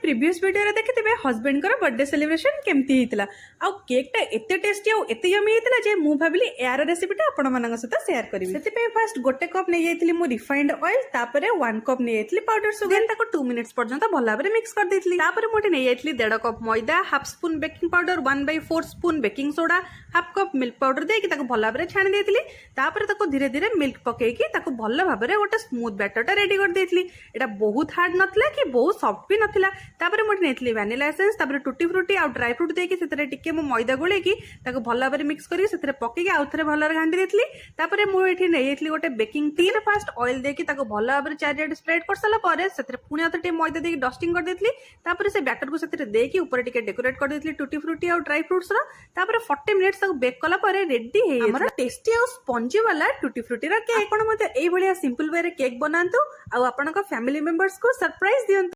Previous video रे देखिथिबे husband कर birthday celebration केमती हितला आ केक टा एते टेस्टी आ एते यमी हितला जे मु भाबिली यार रेसिपी टा आपण मानक सहित शेयर करबी। सेति पे फर्स्ट गोटे कप नै जाइतली मु रिफाइंड ऑयल, तापरे 1 कप नै जाइतली पाउडर सुगर, ताको 2 मिनिट्स पर्यंत भला भाबरे मिक्स कर देतली। तापरे मोटे नै जाइतली 1.5 कप मैदा, half spoon baking powder, 1/4 spoon baking soda, half cup milk powder देकी ताको भला भाबरे छाणी देतली। तापरे ताको धीरे धीरे मिल्क पकेकी ताको भला भाबरे गोटे स्मूथ बैटर टा रेडी कर देतली। एटा बहुत हार्ड नथला कि बहुत सॉफ्ट भी नथिला। तापरे मोटे नेतली वैनिला एसेंस, तापरे टूटी फ्रूटी आ ड्राई फ्रूट देकी सेतरे टिके मु मैदा गोलेकी ताको भला भाबरे मिक्स करी सेतरे पकेकी आउ थरे भला घांटी देतली। तापरे मु एठी नै देतली गोटे बेकिंग टिन, फर्स्ट ऑयल देकी ताको भला भाबरे चारियाडे स्प्रेड कर साला परे सेतरे पुनी आते मैदा देकी डस्टिंग कर देतली। तापरे से बैटर को सेतरे देकी ऊपर टिके डेकोरेट कर देतली टूटी फ्रूटी आ ड्राई फ्रूट्स रो। तापरे 40 मिनिट्स ताको बेक कला परे रेडी हे हमर टेस्टी आ स्पंजी वाला टूटी फ्रूटी रो केक। आपण मते एई भलिया सिंपल वे रे केक बनांतु आ आपनका फैमिली मेंबर्स को सरप्राइज दियंतु।